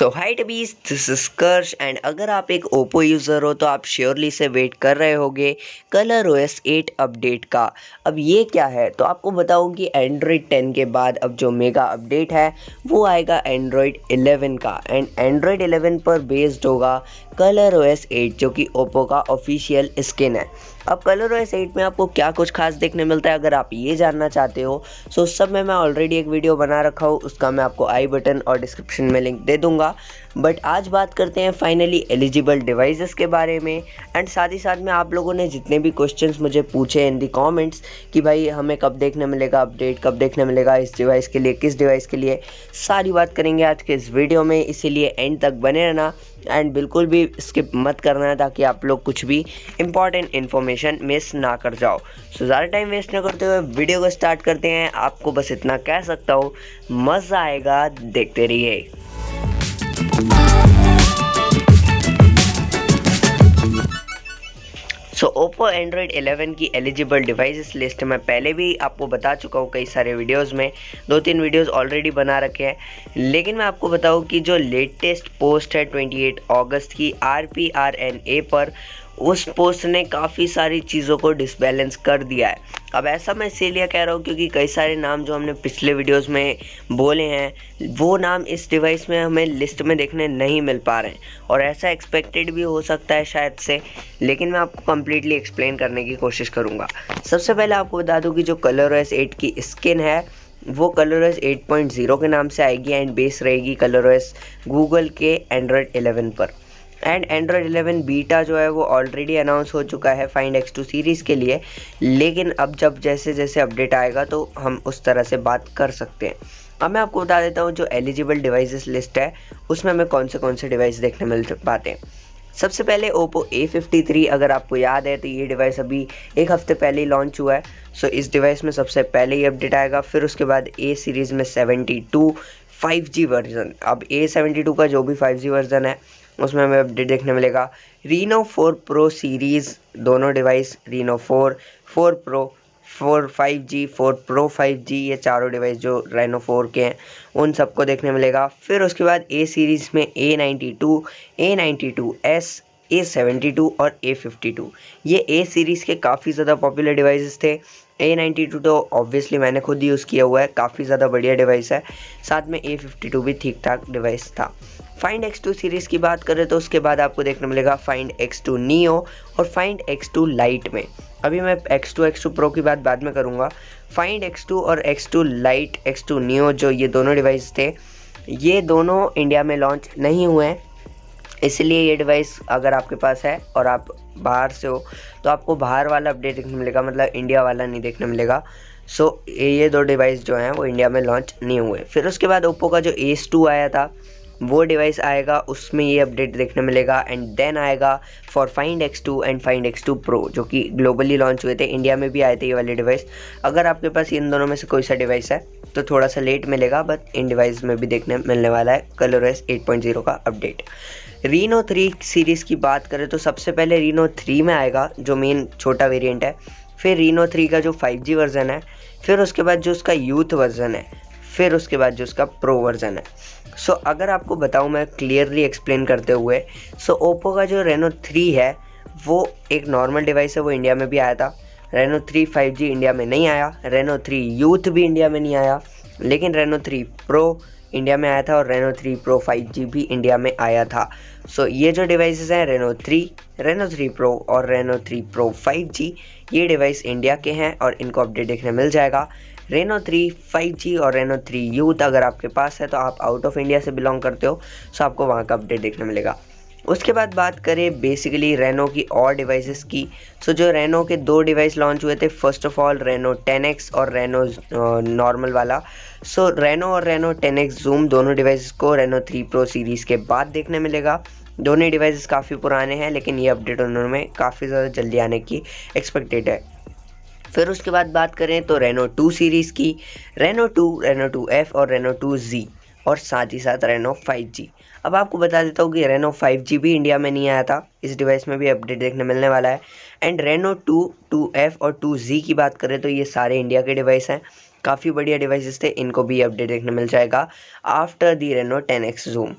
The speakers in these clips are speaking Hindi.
So hi tubies, this is Karsh and अगर आप एक ओप्पो यूज़र हो तो आप श्योरली से वेट कर रहे होगे कलर OS 8 अपडेट का। अब ये क्या है तो आपको बताऊं कि एंड्रॉयड 10 के बाद अब जो मेगा अपडेट है वो आएगा एंड्रॉयड 11 का एंड एंड्रॉयड 11 पर बेस्ड होगा कलर OS 8 जो कि ओप्पो का ऑफिशियल स्किन है। अब कलर OS 8 में आपको क्या कुछ खास देखने मिलता है अगर आप ये जानना चाहते हो तो उस सब में मैं ऑलरेडी एक वीडियो बना रखा हूँ, उसका मैं आपको आई बटन और डिस्क्रिप्शन में लिंक दे दूंगा। बट आज बात करते हैं फाइनली एलिजिबल डिवाइसेस के बारे में एंड साथ ही साथ में आप लोगों ने जितने भी क्वेश्चंस मुझे पूछे इन दी कमेंट्स कि भाई हमें कब देखने मिलेगा अपडेट, कब देखने मिलेगा इस डिवाइस के लिए, किस डिवाइस के लिए, सारी बात करेंगे आज के इस वीडियो में। इसीलिए एंड तक बने रहना एंड बिल्कुल भी स्किप मत करना है ताकि आप लोग कुछ भी इंपॉर्टेंट इन्फॉर्मेशन मिस ना कर जाओ। सो ज़्यादा टाइम वेस्ट ना करते हुए वीडियो को स्टार्ट करते हैं। आपको बस इतना कह सकता हूँ, मज़ा आएगा, देखते रहिए। सो ओप्पो एंड्रॉयड 11 की एलिजिबल डिवाइसेस लिस्ट मैं पहले भी आपको बता चुका हूँ कई सारे वीडियोस में, 2-3 वीडियोस ऑलरेडी बना रखे हैं। लेकिन मैं आपको बताऊँ कि जो लेटेस्ट पोस्ट है 28 अगस्त की RPRNA पर, उस पोस्ट ने काफ़ी सारी चीज़ों को डिसबैलेंस कर दिया है। अब ऐसा मैं इसीलिए कह रहा हूँ क्योंकि कई सारे नाम जो हमने पिछले वीडियोस में बोले हैं वो नाम इस डिवाइस में हमें लिस्ट में देखने नहीं मिल पा रहे हैं और ऐसा एक्सपेक्टेड भी हो सकता है शायद से, लेकिन मैं आपको कम्प्लीटली एक्सप्लेन करने की कोशिश करूँगा। सबसे पहले आपको बता दूँ कि जो कलर OS 8 की स्किन है वो कलर OS 8.0 के नाम से आएगी एंड बेस रहेगी कलर OS गूगल के एंड्रॉयड 11 पर। एंड एंड्रॉयड 11 बीटा जो है वो ऑलरेडी अनाउंस हो चुका है फाइंड X2 सीरीज़ के लिए, लेकिन अब जब जैसे जैसे अपडेट आएगा तो हम उस तरह से बात कर सकते हैं। अब मैं आपको बता देता हूँ जो एलिजिबल डिवाइसेस लिस्ट है उसमें हमें कौन से डिवाइस देखने मिल पाते हैं। सबसे पहले Oppo A53, अगर आपको याद है तो ये डिवाइस अभी एक हफ्ते पहले ही लॉन्च हुआ है। सो इस डिवाइस में सबसे पहले ही अपडेट आएगा। फिर उसके बाद A सीरीज़ में 72 5G वर्जन, अब A72 का जो भी 5G वर्जन है उसमें हमें अपडेट देखने मिलेगा। Reno 4 Pro सीरीज़ दोनों device, Reno 4, 4 Pro, 4 5G, 4 Pro 5G, ये चारों डिवाइस जो Reno 4 के हैं उन सबको देखने मिलेगा। फिर उसके बाद A सीरीज़ में A92, A92s, A72 और A52, ये A सीरीज़ के काफ़ी ज़्यादा पॉपुलर डिवाइसेस थे। A92 तो ऑब्वियसली मैंने खुद यूज़ किया हुआ है, काफ़ी ज़्यादा बढ़िया डिवाइस है। साथ में A52 भी ठीक ठाक डिवाइस था। फाइंड X2 सीरीज़ की बात करें तो उसके बाद आपको देखने मिलेगा फाइंड X2 Neo और फाइंड X2 Lite में। अभी मैं X2 Pro की बात बाद में करूँगा। फाइंड X2 और X2 Lite, X2 Neo जो ये दोनों डिवाइस थे, ये दोनों इंडिया में लॉन्च नहीं हुए हैं। इसलिए ये डिवाइस अगर आपके पास है और आप बाहर से हो तो आपको बाहर वाला अपडेट देखने मिलेगा, मतलब इंडिया वाला नहीं देखने मिलेगा। सो ये दो डिवाइस जो हैं वो इंडिया में लॉन्च नहीं हुए। फिर उसके बाद ओप्पो का जो Ace 2 आया था वो डिवाइस आएगा, उसमें ये अपडेट देखने मिलेगा। एंड देन आएगा for find X2 and find X2 Pro जो कि ग्लोबली लॉन्च हुए थे, इंडिया में भी आए थे ये वाले डिवाइस। अगर आपके पास इन दोनों में से कोई सा डिवाइस है तो थोड़ा सा लेट मिलेगा, बट इन डिवाइस में भी देखने मिलने वाला है कलर OS 8.0 का अपडेट। Reno 3 सीरीज़ की बात करें तो सबसे पहले Reno 3 में आएगा जो मेन छोटा वेरिएंट है। फिर Reno 3 का जो 5G वर्जन है, फिर उसके बाद जो उसका यूथ वर्जन है, फिर उसके बाद जो उसका प्रो वर्जन है। सो अगर आपको बताऊं मैं क्लियरली एक्सप्लेन करते हुए, सो ओप्पो का जो Reno 3 है वो एक नॉर्मल डिवाइस है, वो इंडिया में भी आया था। Reno 3 5G इंडिया में नहीं आया, Reno 3 यूथ भी इंडिया में नहीं आया, लेकिन Reno 3 Pro इंडिया में आया था और Reno 3 Pro 5G भी इंडिया में आया था। सो ये जो डिवाइसेस हैं Reno 3, Reno 3 Pro और Reno 3 Pro 5G, ये डिवाइस इंडिया के हैं और इनको अपडेट देखने मिल जाएगा। Reno 3 5G और Reno 3 यूथ अगर आपके पास है तो आप आउट ऑफ इंडिया से बिलोंग करते हो, सो आपको वहाँ का अपडेट देखने मिलेगा। उसके बाद बात करें बेसिकली Reno की और डिवाइसेस की, सो जो Reno के दो डिवाइस लॉन्च हुए थे, first of all Reno 10X और Reno नॉर्मल वाला। सो Reno और Reno 10X Zoom दोनों डिवाइसेस को Reno 3 Pro सीरीज़ के बाद देखने मिलेगा। दोनों डिवाइसेस काफ़ी पुराने हैं लेकिन ये अपडेट उनमें काफ़ी ज़्यादा जल्दी आने की एक्सपेक्टेड है। फिर उसके बाद बात करें तो Reno 2 सीरीज़ की, Reno 2, Reno 2F और Reno 2Z और साथ ही साथ Reno 5G। अब आपको बता देता हूँ कि Reno 5G भी इंडिया में नहीं आया था, इस डिवाइस में भी अपडेट देखने मिलने वाला है। एंड Reno 2, 2F और 2Z की बात करें तो ये सारे इंडिया के डिवाइस हैं, काफ़ी बढ़िया डिवाइसेस थे, इनको भी अपडेट देखने मिल जाएगा after the Reno 10X Zoom।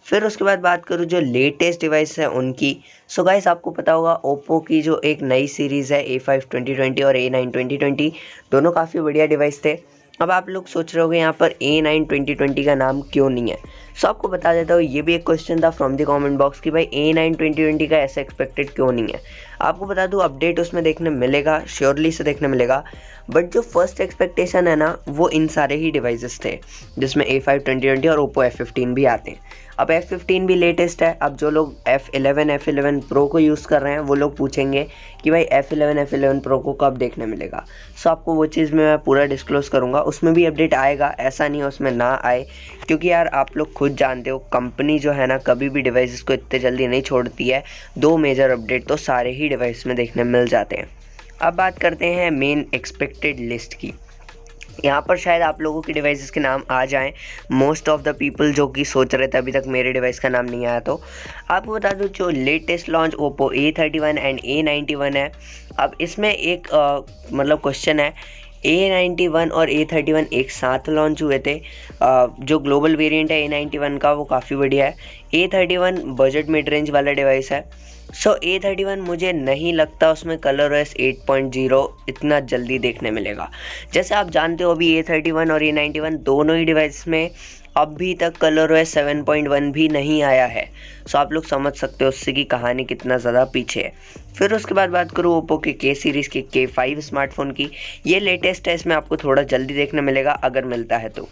फिर उसके बाद बात करूँ जो लेटेस्ट डिवाइस है उनकी, सो गाइस आपको पता होगा ओप्पो की जो एक नई सीरीज़ है A5 2020 और A9 2020, दोनों काफ़ी बढ़िया डिवाइस थे। अब आप लोग सोच रहे होगे यहाँ पर A9 2020 का नाम क्यों नहीं है, सो आपको बता देता हूँ, ये भी एक क्वेश्चन था फ्रॉम द कमेंट बॉक्स कि भाई A9 2020 का ऐसा एक्सपेक्टेड क्यों नहीं है। आपको बता दूँ अपडेट उसमें देखने मिलेगा, श्योरली से देखने मिलेगा, बट जो फर्स्ट एक्सपेक्टेशन है ना वो इन सारे ही डिवाइसेस थे जिसमें A5 2020 और ओप्पो F15 भी आते हैं। अब F15 भी लेटेस्ट है। अब जो लोग F11 Pro को यूज़ कर रहे हैं वो लोग पूछेंगे कि भाई F11 Pro को कब देखने मिलेगा, सो आपको वो चीज़ मैं पूरा डिस्क्लोज़ करूँगा, उसमें भी अपडेट आएगा, ऐसा नहीं है उसमें ना आए, क्योंकि यार आप लोग खुद जानते हो कंपनी जो है ना कभी भी डिवाइसेस को इतने जल्दी नहीं छोड़ती है। 2 मेजर अपडेट तो सारे ही डिवाइस में देखने मिल जाते हैं। अब बात करते हैं मेन एक्सपेक्टेड लिस्ट की। यहाँ पर शायद आप लोगों के डिवाइसेस के नाम आ जाएं, मोस्ट ऑफ द पीपल जो कि सोच रहे थे अभी तक मेरे डिवाइस का नाम नहीं आया, तो आपको बता दूं जो latest launch Oppo A31 and A91 है। अब इसमें एक मतलब क्वेश्चन है, A91 और A31 एक साथ लॉन्च हुए थे। जो ग्लोबल वेरिएंट है A91 का वो काफ़ी बढ़िया है। A31 बजट मिड रेंज वाला डिवाइस है। सो A31 मुझे नहीं लगता उसमें ColorOS 8.0 इतना जल्दी देखने मिलेगा। जैसे आप जानते हो अभी A31 और A91 दोनों ही डिवाइस में अभी तक ColorOS 7.1 भी नहीं आया है। सो आप लोग समझ सकते हो उससे की कहानी कितना ज़्यादा पीछे है। फिर उसके बाद बात करूँ ओप्पो के K सीरीज़ के K5 स्मार्टफोन की, ये लेटेस्ट है, इसमें आपको थोड़ा जल्दी देखने मिलेगा अगर मिलता है तो।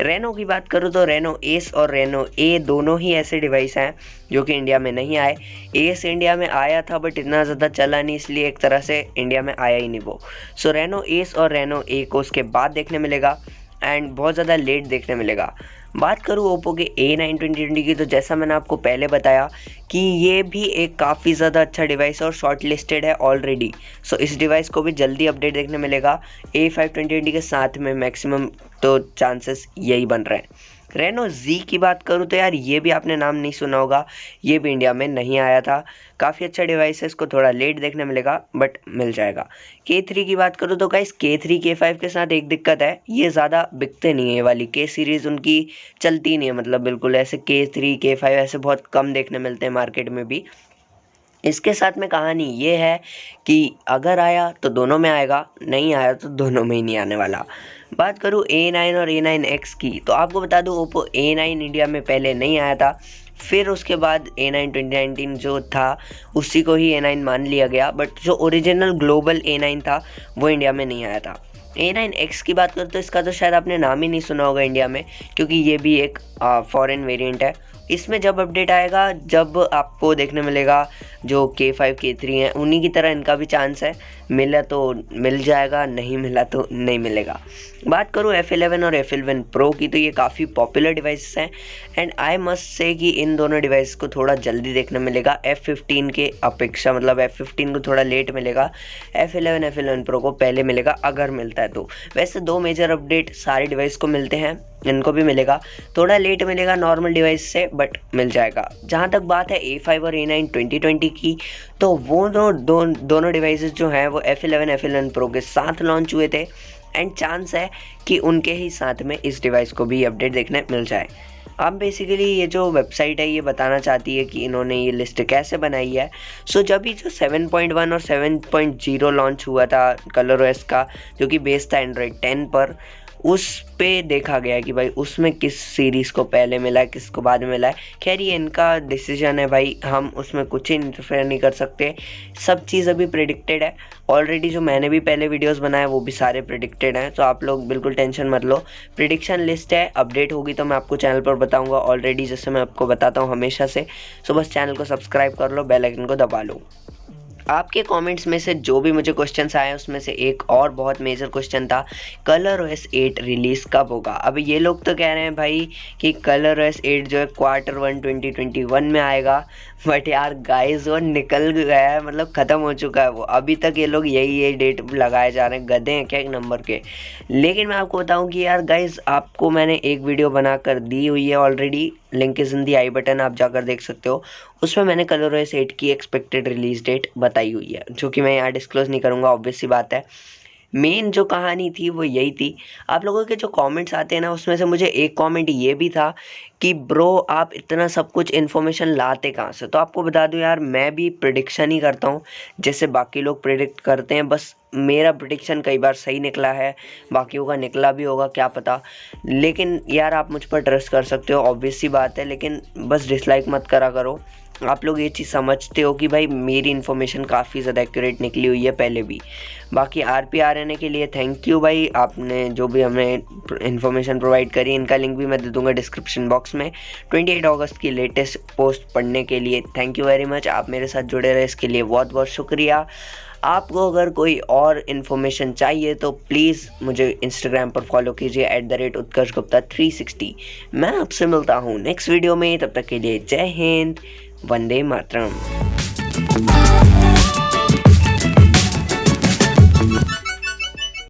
रेनो की बात करूँ तो रेनो एस और रेनो ए दोनों ही ऐसे डिवाइस हैं जो कि इंडिया में नहीं आए। एस इंडिया में आया था बट इतना ज़्यादा चला नहीं, इसलिए एक तरह से इंडिया में आया ही नहीं वो। सो रेनो एस और रेनो ए को उसके बाद देखने मिलेगा एंड बहुत ज़्यादा लेट देखने मिलेगा। बात करूँ ओप्पो के A9 2020 की, तो जैसा मैंने आपको पहले बताया कि ये भी एक काफ़ी ज़्यादा अच्छा डिवाइस और शॉर्ट लिस्टेड है ऑलरेडी। सो इस डिवाइस को भी जल्दी अपडेट देखने मिलेगा A5 2020 के साथ में, मैक्सिमम तो चांसेस यही बन रहे हैं। रेनो Z की बात करूँ तो यार ये भी आपने नाम नहीं सुना होगा, ये भी इंडिया में नहीं आया था। काफ़ी अच्छा डिवाइस है, इसको थोड़ा लेट देखने मिलेगा बट मिल जाएगा। K3 की बात करूँ तो गाइस K3 K5 के साथ एक दिक्कत है, ये ज़्यादा बिकते नहीं है, ये वाली K सीरीज़ उनकी चलती नहीं है, मतलब बिल्कुल ऐसे K3 K5 ऐसे बहुत कम देखने मिलते हैं मार्केट में भी। इसके साथ में कहानी ये है कि अगर आया तो दोनों में आएगा, नहीं आया तो दोनों में ही नहीं आने वाला। बात करूँ A9 और A9X की, तो आपको बता दूँ ओप्पो A9 इंडिया में पहले नहीं आया था, फिर उसके बाद A9 2019 जो था उसी को ही A9 मान लिया गया, बट जो ओरिजिनल ग्लोबल A9 था वो इंडिया में नहीं आया था। A9X की बात करूँ तो इसका तो शायद आपने नाम ही नहीं सुना होगा इंडिया में, क्योंकि ये भी एक फॉरेन वेरिएंट है। इसमें जब अपडेट आएगा, जब आपको देखने मिलेगा जो K5 K3 हैं उन्हीं की तरह इनका भी चांस है, मिला तो मिल जाएगा, नहीं मिला तो नहीं मिलेगा। बात करूँ F11 और F11 Pro की, तो ये काफ़ी पॉपुलर डिवाइसेस हैं एंड आई मस्ट से कि इन दोनों डिवाइस को थोड़ा जल्दी देखने मिलेगा F15 के अपेक्षा, मतलब F15 को थोड़ा लेट मिलेगा, F11 F11 Pro को पहले मिलेगा अगर मिलता है तो। वैसे 2 मेजर अपडेट सारे डिवाइस को मिलते हैं, इनको भी मिलेगा, थोड़ा लेट मिलेगा नॉर्मल डिवाइस से बट मिल जाएगा। जहाँ तक बात है A5 और A9 2020 की, तो वो दोनों डिवाइसेस जो हैं वो F11 F11 Pro के साथ लॉन्च हुए थे एंड चांस है कि उनके ही साथ में इस डिवाइस को भी अपडेट देखने मिल जाए। अब बेसिकली ये जो वेबसाइट है ये बताना चाहती है कि इन्होंने ये लिस्ट कैसे बनाई है। सो जब ये जो 7.1 और 7.0 लॉन्च हुआ था ColorOS का, जो कि बेस था Android 10 पर, उस पे देखा गया कि भाई उसमें किस सीरीज़ को पहले मिला है, किसको बाद में मिला है। खैर ये इनका डिसीजन है भाई, हम उसमें कुछ ही इंटरफेयर नहीं कर सकते, सब चीज़ अभी प्रेडिक्टेड है ऑलरेडी। जो मैंने भी पहले वीडियोस बनाए वो भी सारे प्रेडिक्टेड हैं, तो आप लोग बिल्कुल टेंशन मत लो। प्रेडिक्शन लिस्ट है, अपडेट होगी तो मैं आपको चैनल पर बताऊँगा ऑलरेडी, जैसे मैं आपको बताता हूँ हमेशा से। सो बस चैनल को सब्सक्राइब कर लो, बेल आइकन को दबा लो। आपके कमेंट्स में से जो भी मुझे क्वेश्चंस आए उसमें से एक और बहुत मेजर क्वेश्चन था, ColorOS 8 रिलीज़ कब होगा। अब ये लोग तो कह रहे हैं भाई कि ColorOS 8 जो है Q1 2021 में आएगा, बट यार गाइस वो निकल गया है, मतलब ख़त्म हो चुका है वो। अभी तक ये लोग यही डेट लगाए जा रहे हैं, गधे हैं क्या एक नंबर के। लेकिन मैं आपको बताऊं कि यार गाइस आपको मैंने एक वीडियो बनाकर दी हुई है already, link is in the I button, आप जाकर देख सकते हो। उसमें मैंने ColorOS 8 की एक्सपेक्टेड रिलीज़ डेट बताई हुई है, जो कि मैं यहाँ डिस्क्लोज़ नहीं करूँगा, ऑब्वियस सी बात है। मेन जो कहानी थी वो यही थी। आप लोगों के जो कमेंट्स आते हैं ना, उसमें से मुझे एक कमेंट ये भी था कि ब्रो आप इतना सब कुछ इन्फॉर्मेशन लाते कहाँ से। तो आपको बता दूं यार, मैं भी प्रिडिक्शन ही करता हूँ जैसे बाकी लोग प्रिडिक्ट करते हैं। बस मेरा प्रिडिक्शन कई बार सही निकला है, बाकियों का निकला भी होगा क्या पता। लेकिन यार आप मुझ पर ट्रस्ट कर सकते हो, ऑब्वियस सी बात है। लेकिन बस डिसलाइक मत करा करो। आप लोग ये चीज़ समझते हो कि भाई मेरी इन्फॉर्मेशन काफ़ी ज़्यादा एक्यूरेट निकली हुई है पहले भी। बाकी RP के लिए थैंक यू भाई, आपने जो भी हमें इन्फॉर्मेशन प्रोवाइड करी। इनका लिंक भी मैं दे दूंगा डिस्क्रिप्शन बॉक्स में 28 अगस्त की लेटेस्ट पोस्ट पढ़ने के लिए। थैंक यू वेरी मच, आप मेरे साथ जुड़े रहे इसके लिए बहुत बहुत शुक्रिया। आपको अगर कोई और इन्फॉर्मेशन चाहिए तो प्लीज़ मुझे इंस्टाग्राम पर फॉलो कीजिए @उत्कर्ष गुप्ता 360। मैं आपसे मिलता हूँ नेक्स्ट वीडियो में, तब तक के लिए जय हिंद, वंदे मातरम।